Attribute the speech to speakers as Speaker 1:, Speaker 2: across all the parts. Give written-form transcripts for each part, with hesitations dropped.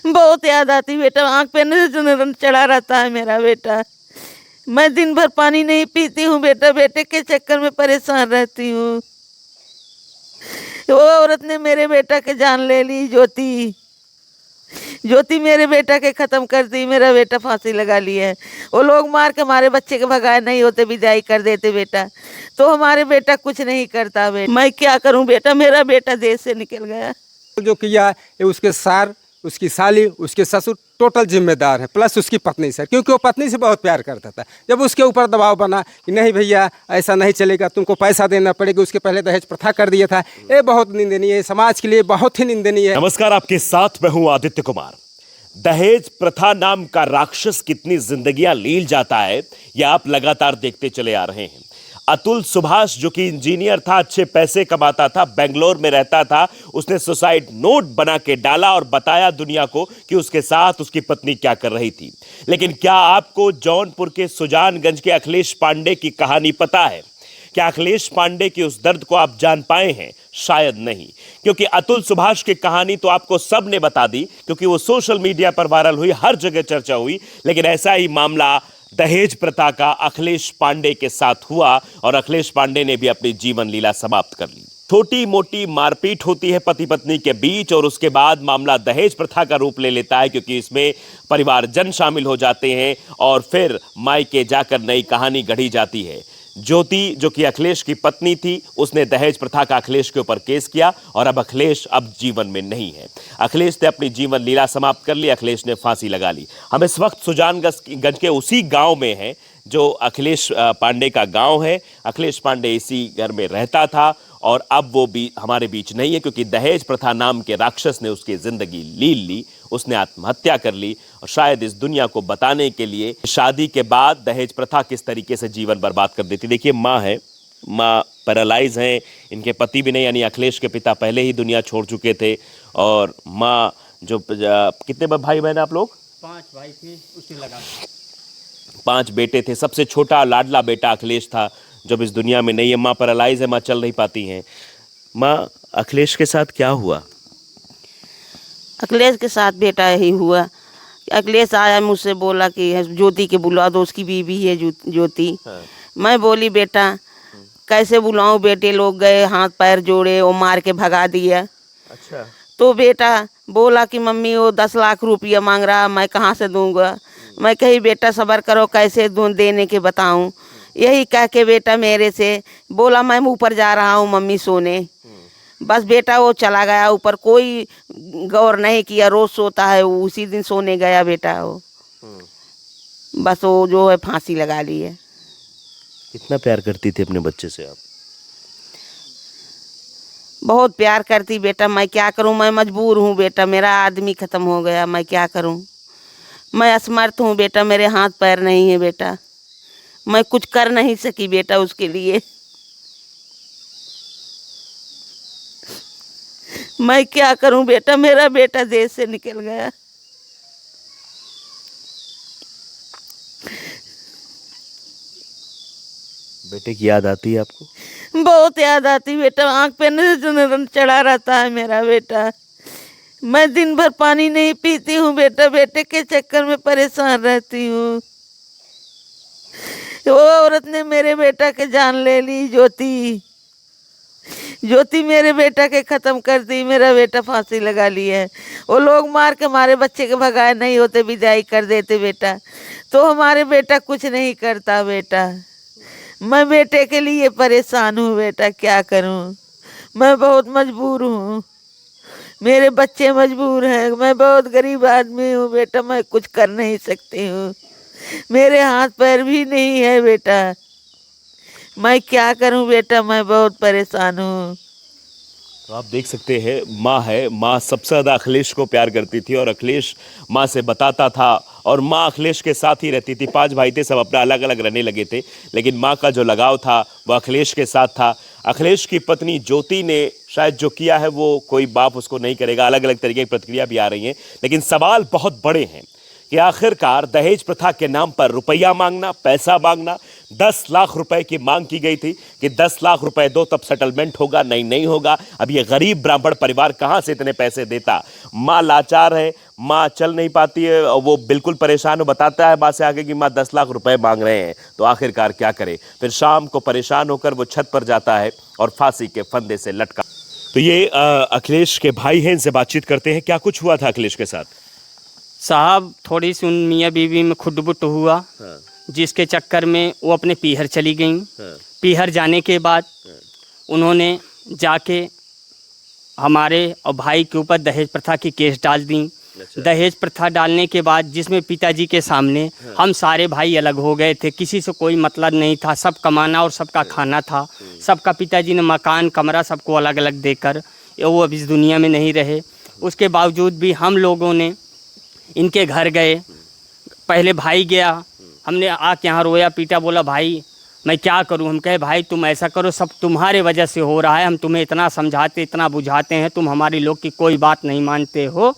Speaker 1: बहुत याद आती बेटा, आँख पे नजर चढ़ा रहता है मेरा बेटा। मैं दिन भर पानी नहीं पीती हूँ बेटा, बेटे के चक्कर में परेशान रहती हूँ। वो औरत ने मेरे बेटा के जान ले ली, ज्योति। ज्योति मेरे बेटा के खत्म कर दी, मेरा बेटा फांसी लगा ली है। वो लोग मार के हमारे बच्चे के भगाए नहीं होते, विदाई कर देते बेटा, तो हमारे बेटा कुछ नहीं करता बेटा। मैं क्या करूं बेटा, मेरा बेटा देश से निकल गया।
Speaker 2: जो किया है ये उसके सार, उसकी साली, उसके ससुर टोटल जिम्मेदार है, प्लस उसकी पत्नी से, क्योंकि वो पत्नी से बहुत प्यार करता था। जब उसके ऊपर दबाव बना कि नहीं भैया ऐसा नहीं चलेगा, तुमको पैसा देना पड़ेगा, उसके पहले दहेज प्रथा कर दिया था, ये बहुत निंदनीय है, समाज के लिए बहुत ही निंदनीय है।
Speaker 3: नमस्कार, आपके साथ मैं हूं आदित्य कुमार। दहेज प्रथा नाम का राक्षस कितनी जिंदगियां लील जाता है, यह आप लगातार देखते चले आ रहे हैं। अतुल सुभाष जो कि इंजीनियर था, अच्छे पैसे कमाता था, बेंगलोर में रहता था, उसने सुसाइड नोट बना के डाला और बताया दुनिया को कि उसके साथ उसकी पत्नी क्या कर रही थी। लेकिन क्या आपको जौनपुर के सुजानगंज के अखिलेश पांडे की कहानी पता है? क्या अखिलेश पांडे के उस दर्द को आप जान पाए हैं? शायद नहीं, क्योंकि अतुल सुभाष की कहानी तो आपको सब ने बता दी, क्योंकि वो सोशल मीडिया पर वायरल हुई, हर जगह चर्चा हुई। लेकिन ऐसा ही मामला दहेज प्रथा का अखिलेश पांडे के साथ हुआ और अखिलेश पांडे ने भी अपनी जीवन लीला समाप्त कर ली। छोटी मोटी मारपीट होती है पति पत्नी के बीच और उसके बाद मामला दहेज प्रथा का रूप ले लेता है, क्योंकि इसमें परिवारजन शामिल हो जाते हैं और फिर मायके जाकर नई कहानी गढ़ी जाती है। ज्योति जो कि अखिलेश की पत्नी थी, उसने दहेज प्रथा का अखिलेश के ऊपर केस किया और अब अखिलेश अब जीवन में नहीं है। अखिलेश ने अपनी जीवन लीला समाप्त कर ली, अखिलेश ने फांसी लगा ली। हम इस वक्त सुजानगंज के उसी गांव में हैं जो अखिलेश पांडे का गांव है। अखिलेश पांडे इसी घर में रहता था और अब वो भी हमारे बीच नहीं है, क्योंकि दहेज प्रथा नाम के राक्षस ने उसकी जिंदगी लील ली, उसने आत्महत्या कर ली। और शायद इस दुनिया को बताने के लिए शादी के बाद दहेज प्रथा किस तरीके से जीवन बर्बाद कर देती। देखिए, माँ है, माँ पैरालाइज हैं, इनके पति भी नहीं, यानी अखिलेश के पिता पहले ही दुनिया छोड़ चुके थे। और माँ जो कितने भाई बहन आप लोग?
Speaker 4: 5 भाई थे, उससे लगा
Speaker 3: 5 बेटे थे, सबसे छोटा लाडला बेटा अखिलेश था, जब इस दुनिया में नहीं है। माँ पैरालाइज है, माँ चल नहीं पाती हैं। माँ, अखिलेश के साथ क्या हुआ?
Speaker 1: अखिलेश के साथ बेटा यही हुआ। अखिलेश आया, मुझसे बोला कि ज्योति के बुला दो, उसकी बीवी है ज्योति।
Speaker 3: हाँ।
Speaker 1: मैं बोली बेटा कैसे बुलाऊं, बेटे लोग गए, हाथ पैर जोड़े, वो मार के भगा दिया।
Speaker 3: अच्छा।
Speaker 1: तो बेटा बोला कि मम्मी वो 10 लाख रुपया मांग रहा, मैं कहाँ से दूंगा। मैं कही बेटा सब्र करो, कैसे देने के बताऊं। यही कह के बेटा मेरे से बोला मैं ऊपर जा रहा हूँ मम्मी सोने। बस बेटा वो चला गया ऊपर, कोई गौर नहीं किया, रोज सोता है, वो उसी दिन सोने गया बेटा वो। बस वो जो है फांसी लगा ली है।
Speaker 3: कितना प्यार करती थी अपने बच्चे से आप?
Speaker 1: बहुत प्यार करती बेटा, मैं क्या करूं, मैं मजबूर हूं बेटा, मेरा आदमी खत्म हो गया, मैं क्या करूं। मैं असमर्थ हूं बेटा, मेरे हाथ पैर नहीं है बेटा, मैं कुछ कर नहीं सकी बेटा उसके लिए। मैं क्या करूं बेटा, मेरा बेटा देश से निकल गया।
Speaker 3: बेटे की याद आती है आपको?
Speaker 1: बहुत याद आती बेटा, आँख पे नजर चढ़ा रहता है मेरा बेटा। मैं दिन भर पानी नहीं पीती हूँ बेटा, बेटे के चक्कर में परेशान रहती हूँ। वो औरत ने मेरे बेटा के जान ले ली, ज्योति। ज्योति मेरे बेटा के खत्म कर दी, मेरा बेटा फांसी लगा ली है। वो लोग मार के हमारे बच्चे के भगाए नहीं होते, विदाई कर देते बेटा, तो हमारे बेटा कुछ नहीं करता बेटा। मैं बेटे के लिए परेशान हूँ बेटा, क्या करूँ, मैं बहुत मजबूर हूँ, मेरे बच्चे मजबूर हैं, मैं बहुत गरीब आदमी हूँ बेटा, मैं कुछ कर नहीं सकती हूँ, मेरे हाथ पैर भी नहीं है बेटा, मैं क्या करूँ बेटा, मैं बहुत परेशान हूँ।
Speaker 3: तो आप देख सकते हैं, माँ है, माँ सबसे ज़्यादा अखिलेश को प्यार करती थी और अखिलेश माँ से बताता था और माँ अखिलेश के साथ ही रहती थी। 5 भाई थे, सब अपना अलग अलग रहने लगे थे, लेकिन माँ का जो लगाव था वो अखिलेश के साथ था। अखिलेश की पत्नी ज्योति ने शायद जो किया है वो कोई बाप उसको नहीं करेगा, अलग अलग तरीके की प्रतिक्रिया भी आ रही हैं, लेकिन सवाल बहुत बड़े हैं कि आखिरकार दहेज प्रथा के नाम पर रुपया मांगना, पैसा मांगना, 10 लाख रुपए की मांग की गई थी कि 10 लाख रुपए दो तब सेटलमेंट होगा, नहीं होगा। अब ये गरीब ब्राह्मण परिवार कहां से इतने पैसे देता। माँ लाचार है, माँ चल नहीं पाती है, और वो बिल्कुल परेशान हो, बताता है माँ से आगे कि माँ 10 लाख रुपए मांग रहे हैं। तो आखिरकार क्या करे, फिर शाम को परेशान होकर वो छत पर जाता है और फांसी के फंदे से लटका। तो ये अखिलेश के भाई हैं, इनसे बातचीत करते हैं। क्या कुछ हुआ था अखिलेश के साथ?
Speaker 4: साहब थोड़ी सी उन मियाँ बीवी में खुटबुट हुआ, जिसके चक्कर में वो अपने पीहर चली गईं। पीहर जाने के बाद उन्होंने जाके हमारे और भाई के ऊपर दहेज प्रथा की केस डाल दी। दहेज प्रथा डालने के बाद जिसमें पिताजी के सामने हम सारे भाई अलग हो गए थे, किसी से कोई मतलब नहीं था, सब कमाना और सबका खाना था। सबका पिताजी ने मकान कमरा सबको अलग अलग देकर वो अब इस दुनिया में नहीं रहे। उसके बावजूद भी हम लोगों ने इनके घर गए। पहले भाई गया, हमने आके यहाँ रोया पीटा, बोला भाई मैं क्या करूँ। हम कहे भाई तुम ऐसा करो, सब तुम्हारे वजह से हो रहा है, हम तुम्हें इतना समझाते इतना बुझाते हैं, तुम हमारी लोग की कोई बात नहीं मानते हो।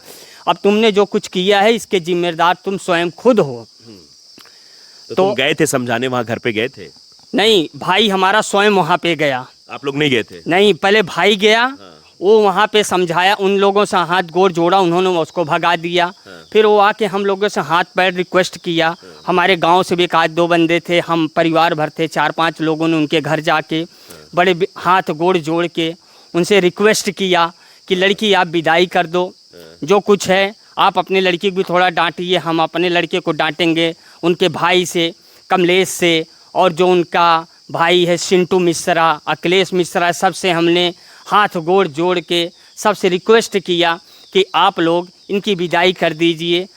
Speaker 4: अब तुमने जो कुछ किया है इसके जिम्मेदार तुम स्वयं खुद हो।
Speaker 3: तो तुम गए थे समझाने, वहां घर पे गए थे?
Speaker 4: नहीं, भाई हमारा स्वयं वहाँ पे गया।
Speaker 3: आप लोग नहीं गए थे?
Speaker 4: नहीं, पहले भाई गया, वो वहाँ पे समझाया, उन लोगों से हाथ गोड़ जोड़ा, उन्होंने उसको भगा दिया। फिर वो आके हम लोगों से हाथ पैर रिक्वेस्ट किया। हमारे गांव से भी एक आध दो बंदे थे, हम परिवार भर थे, 4-5 लोगों ने उनके घर जाके बड़े हाथ गोड़ जोड़ के उनसे रिक्वेस्ट किया कि लड़की आप विदाई कर दो, जो कुछ है आप अपने लड़की को भी थोड़ा डांटिए, हम अपने लड़के को डांटेंगे। उनके भाई से, कमलेश से, और जो उनका भाई है सिंटू मिश्रा, अखिलेश मिश्रा, सबसे हमने हाथ गोड़ जोड़ के सबसे रिक्वेस्ट किया कि आप लोग इनकी विदाई कर दीजिए।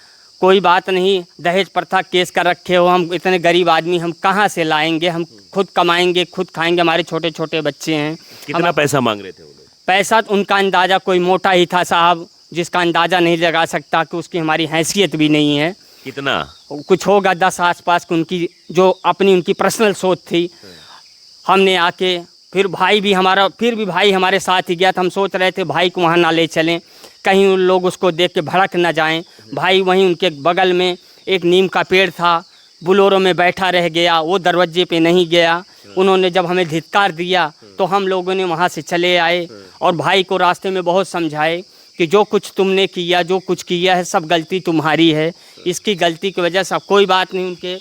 Speaker 4: कोई बात नहीं, दहेज प्रथा केस कर रखे हो, हम इतने गरीब आदमी हम कहाँ से लाएंगे, हम खुद कमाएंगे खुद खाएंगे, हमारे छोटे छोटे बच्चे हैं।
Speaker 3: कितना पैसा मांग रहे थे वो लोग?
Speaker 4: पैसा तो उनका अंदाज़ा कोई मोटा ही था साहब, जिसका अंदाज़ा नहीं लगा सकता कि उसकी हमारी हैसियत भी नहीं है।
Speaker 3: कितना?
Speaker 4: कुछ होगा 10 आसपास की, उनकी जो अपनी उनकी पर्सनल सोच थी। हमने आके फिर भाई भी हमारा, फिर भी भाई हमारे साथ ही गया था। हम सोच रहे थे भाई को वहाँ ना ले चलें, कहीं उन लोग उसको देख के भड़क ना जाएं। भाई वहीं उनके बगल में एक नीम का पेड़ था, बुलोरो में बैठा रह गया, वो दरवाजे पे नहीं गया। उन्होंने जब हमें धिक्कार दिया तो हम लोगों ने वहाँ से चले आए और भाई को रास्ते में बहुत समझाए कि जो कुछ तुमने किया, जो कुछ किया है सब गलती तुम्हारी है, इसकी गलती की वजह से कोई बात नहीं। उनके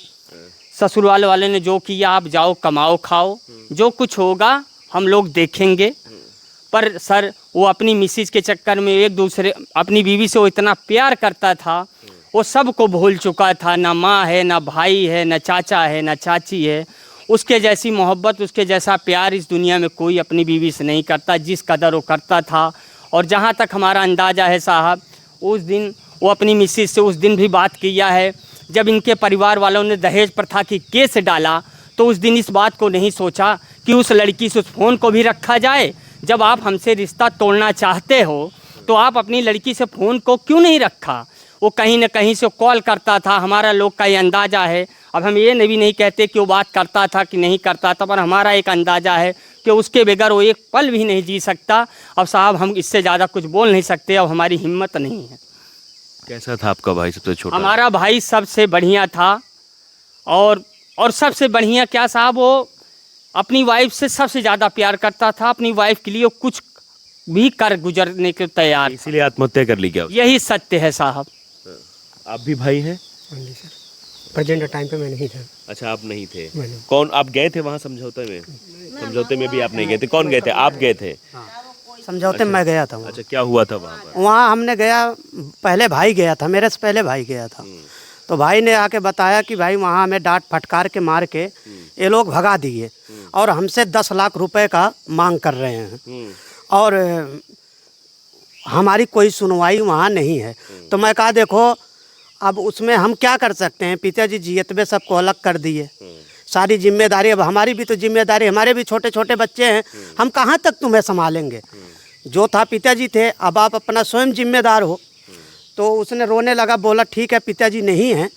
Speaker 4: ससुराल वाले ने जो किया, आप जाओ कमाओ खाओ, जो कुछ होगा हम लोग देखेंगे। पर सर वो अपनी मिसिज के चक्कर में एक दूसरे, अपनी बीवी से वो इतना प्यार करता था, वो सब को भूल चुका था। ना माँ है, ना भाई है, ना चाचा है, ना चाची है। उसके जैसी मोहब्बत, उसके जैसा प्यार इस दुनिया में कोई अपनी बीवी से नहीं करता, जिस कदर वो करता था। और जहाँ तक हमारा अंदाज़ा है साहब, उस दिन वो अपनी मिसिज से उस दिन भी बात किया है जब इनके परिवार वालों ने दहेज प्रथा की केस डाला, तो उस दिन इस बात को नहीं सोचा कि उस लड़की से उस फ़ोन को भी रखा जाए। जब आप हमसे रिश्ता तोड़ना चाहते हो तो आप अपनी लड़की से फ़ोन को क्यों नहीं रखा। वो कहीं न कहीं से कॉल करता था, हमारा लोग का ये अंदाज़ा है। अब हम ये भी नहीं कहते कि वो बात करता था कि नहीं करता था, पर हमारा एक अंदाज़ा है कि उसके बगैर वो एक पल भी नहीं जी सकता। अब साहब हम इससे ज़्यादा कुछ बोल नहीं सकते, अब हमारी हिम्मत नहीं है।
Speaker 3: कैसा था आपका भाई सबसे छोटा?
Speaker 4: हमारा भाई सबसे बढ़िया था, और सबसे बढ़िया क्या साहब, वो अपनी वाइफ से सबसे ज़्यादा प्यार करता था। अपनी वाइफ के लिए वो कुछ भी कर गुजरने के तैयार,
Speaker 3: इसीलिए आत्महत्या कर ली क्या?
Speaker 4: यही सत्य है साहब।
Speaker 3: आप भी भाई हैं?
Speaker 5: नहीं सर, प्रेजेंट टाइम पे मैं नहीं था।
Speaker 3: अच्छा, आप नहीं थे।
Speaker 5: नहीं।
Speaker 3: कौन, आप गए थे वहाँ समझौते में? समझौते में भी आप नहीं गए थे? कौन गए थे? आप गए थे?
Speaker 5: समझौते में मैं गया था वहाँ।
Speaker 3: अच्छा, क्या हुआ था वहाँ पर?
Speaker 5: वहाँ हमने गया, पहले भाई गया था, मेरे से पहले भाई गया था। तो भाई ने आके बताया कि भाई वहाँ हमें डांट फटकार के मार के ये लोग भगा दिए और हमसे 10 लाख रुपए का मांग कर रहे हैं, और हमारी कोई सुनवाई वहाँ नहीं है। तो मैं कहा देखो अब उसमें हम क्या कर सकते हैं, पिताजी जियत में सबको अलग कर दिए, सारी जिम्मेदारी अब हमारी भी तो जिम्मेदारी, हमारे भी छोटे छोटे बच्चे हैं, हम कहाँ तक तुम्हें संभालेंगे। जो था पिताजी थे, अब आप अपना स्वयं जिम्मेदार हो। तो उसने रोने लगा, बोला ठीक है पिताजी नहीं हैं,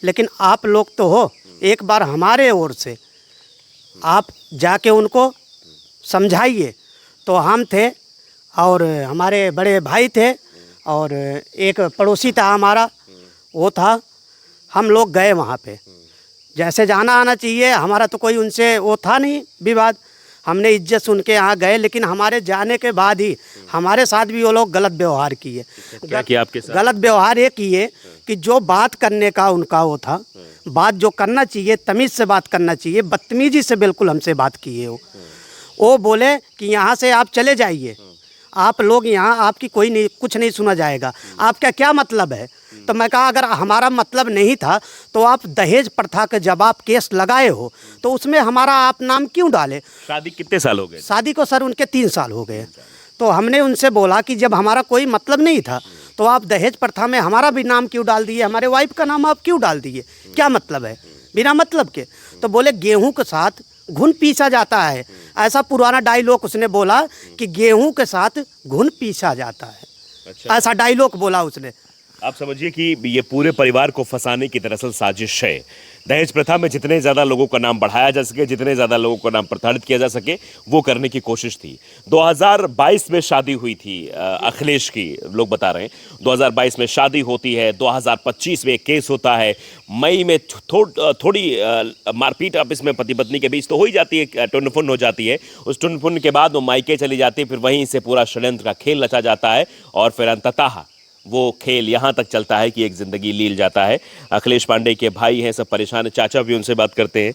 Speaker 5: लेकिन आप लोग तो हो, एक बार हमारे ओर से आप जाके उनको समझाइए। तो हम थे और हमारे बड़े भाई थे और एक पड़ोसी था हमारा, वो था, हम लोग गए वहाँ पे। जैसे जाना आना चाहिए, हमारा तो कोई उनसे वो था नहीं विवाद, हमने इज्जत से उनके यहाँ गए, लेकिन हमारे जाने के बाद ही हमारे साथ भी वो लोग गलत व्यवहार किए।
Speaker 3: क्या किया आपके साथ?
Speaker 5: गलत व्यवहार ये किए कि जो बात करने का उनका वो था, बात जो करना चाहिए तमीज़ से बात करना चाहिए, बदतमीजी से बिल्कुल हमसे बात किए। वो बोले कि यहाँ से आप चले जाइए, आप लोग यहाँ आपकी कोई नहीं, कुछ नहीं सुना जाएगा, आपका क्या मतलब है। तो मैं कहा अगर हमारा मतलब नहीं था तो आप दहेज प्रथा के जब आप केस लगाए हो तो उसमें हमारा आप नाम क्यों डाले।
Speaker 3: शादी कितने साल हो गए?
Speaker 5: शादी को सर उनके 3 साल हो गए। तो हमने उनसे बोला कि जब हमारा कोई मतलब नहीं था तो आप दहेज प्रथा में हमारा भी नाम क्यों डाल दिए, हमारे वाइफ का नाम आप क्यों डाल दिए, क्या मतलब है बिना मतलब के। तो बोले गेहूं के साथ घुन पीसा जाता है, ऐसा पुराना डायलॉग उसने बोला कि गेहूं के साथ घुन पीसा जाता है।
Speaker 3: अच्छा।
Speaker 5: ऐसा डायलॉग बोला उसने।
Speaker 3: आप समझिए कि ये पूरे परिवार को फंसाने की दरअसल साजिश है। दहेज प्रथा में जितने ज़्यादा लोगों का नाम बढ़ाया जा सके, जितने ज़्यादा लोगों का नाम प्रताड़ित किया जा सके, वो करने की कोशिश थी। 2022 में शादी हुई थी अखिलेश की, लोग बता रहे हैं 2022 में शादी होती है, 2025 में एक केस होता है, मई में थोड़ी मारपीट आपस में पति पत्नी के बीच तो हो ही जाती है, टुनफुन हो जाती है। उस टुनफुन के बाद वो मायके चली जाती है, फिर वहीं से पूरा षड्यंत्र का खेल रचा जाता है और फिर अंततः वो खेल यहाँ तक चलता है कि एक ज़िंदगी लील जाता है। अखिलेश पांडे के भाई हैं, सब परेशान हैं, चाचा भी उनसे बात करते हैं।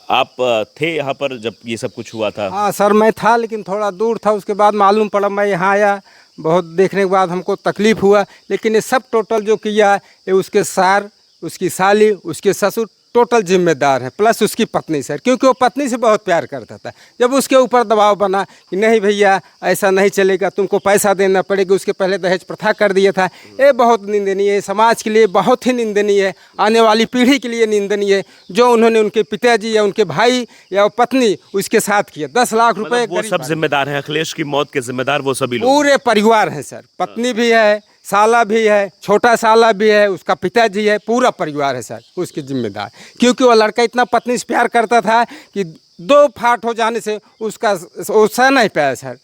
Speaker 3: आप थे यहाँ पर जब ये सब कुछ हुआ था?
Speaker 2: हाँ सर, मैं था लेकिन थोड़ा दूर था, उसके बाद मालूम पड़ा, मैं यहाँ आया, बहुत देखने के बाद हमको तकलीफ़ हुआ। लेकिन ये सब टोटल जो किया ये उसके सार, उसकी साली, उसके ससुर टोटल जिम्मेदार है, प्लस उसकी पत्नी सर, क्योंकि वो पत्नी से बहुत प्यार करता था। जब उसके ऊपर दबाव बना कि नहीं भैया ऐसा नहीं चलेगा, तुमको पैसा देना पड़ेगा, उसके पहले दहेज प्रथा कर दिया था, ये बहुत निंदनीय है, समाज के लिए बहुत ही निंदनीय है, आने वाली पीढ़ी के लिए निंदनीय है जो उन्होंने उनके पिताजी या उनके भाई या पत्नी उसके साथ किया। 10 लाख रुपए
Speaker 3: वो सब जिम्मेदार हैं, अखिलेश की मौत के जिम्मेदार वो सभी लोग,
Speaker 2: पूरे परिवार हैं सर, पत्नी भी है, साला भी है, छोटा साला भी है, उसका पिताजी है, पूरा परिवार है सर उसकी जिम्मेदार। क्योंकि वो लड़का इतना पत्नी से प्यार करता था कि 2 फाट हो जाने से उसका वो सह नहीं पाया सर,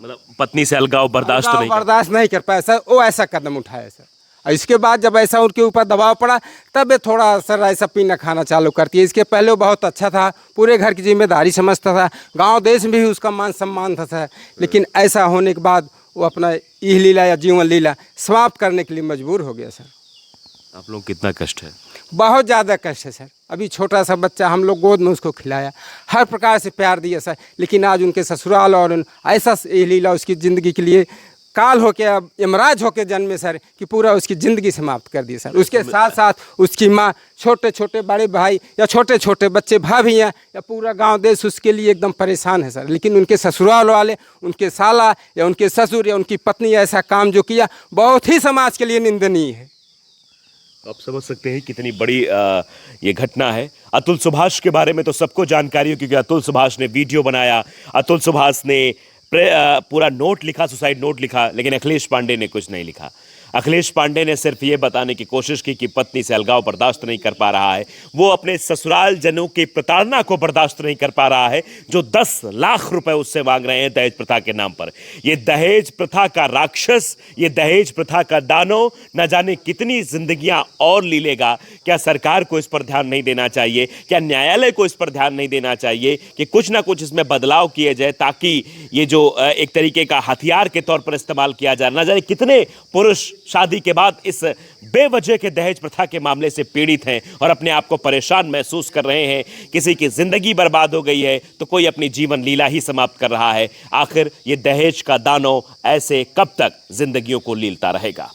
Speaker 3: मतलब पत्नी से अलगाव बर्दाश्त
Speaker 2: नहीं कर पाया सर, वो ऐसा कदम उठाया सर। और इसके बाद जब ऐसा उनके ऊपर दबाव पड़ा तब ये थोड़ा सर ऐसा पीना खाना चालू करती है। इसके पहले वो बहुत अच्छा था, पूरे घर की जिम्मेदारी समझता था, गांव देश में भी उसका मान सम्मान था सर। लेकिन ऐसा होने के बाद वो अपना इह लीला या जीवन लीला समाप्त करने के लिए मजबूर हो गया सर।
Speaker 3: आप लोग कितना कष्ट है?
Speaker 2: बहुत ज़्यादा कष्ट है सर। अभी छोटा सा बच्चा हम लोग गोद में उसको खिलाया, हर प्रकार से प्यार दिया सर, लेकिन आज उनके ससुराल और ऐसा इह लीला उसकी ज़िंदगी के लिए काल होके, अब यमराज होके जन्मे सर, कि पूरा उसकी ज़िंदगी समाप्त कर दी सर। उसके साथ साथ उसकी माँ, छोटे छोटे बड़े भाई या छोटे छोटे बच्चे भाभियाँ या पूरा गांव देश उसके लिए एकदम परेशान है सर। लेकिन उनके ससुराल वाले, उनके साला या उनके ससुर या उनकी पत्नी ऐसा काम जो किया बहुत ही समाज के लिए निंदनीय है।
Speaker 3: आप समझ सकते हैं कितनी बड़ी ये घटना है। अतुल सुभाष के बारे में तो सबको जानकारी हो, क्योंकि अतुल सुभाष ने वीडियो बनाया, अतुल सुभाष ने पूरा नोट लिखा, सुसाइड नोट लिखा, लेकिन अखिलेश पांडे ने कुछ नहीं लिखा। अखिलेश पांडे ने सिर्फ ये बताने की कोशिश की कि पत्नी से अलगाव बर्दाश्त नहीं कर पा रहा है, वो अपने ससुराल जनों की प्रताड़ना को बर्दाश्त नहीं कर पा रहा है, जो 10 लाख रुपए उससे मांग रहे हैं दहेज प्रथा के नाम पर। ये दहेज प्रथा का राक्षस, ये दहेज प्रथा का दानव न जाने कितनी जिंदगियां और ले लेगा। क्या सरकार को इस पर ध्यान नहीं देना चाहिए? क्या न्यायालय को इस पर ध्यान नहीं देना चाहिए कि कुछ ना कुछ इसमें बदलाव किए जाए, ताकि ये जो एक तरीके का हथियार के तौर पर इस्तेमाल किया जाए। न जाने कितने पुरुष शादी के बाद इस बेवजह के दहेज प्रथा के मामले से पीड़ित हैं और अपने आप को परेशान महसूस कर रहे हैं। किसी की जिंदगी बर्बाद हो गई है तो कोई अपनी जीवन लीला ही समाप्त कर रहा है। आखिर ये दहेज का दानव ऐसे कब तक जिंदगियों को लीलता रहेगा?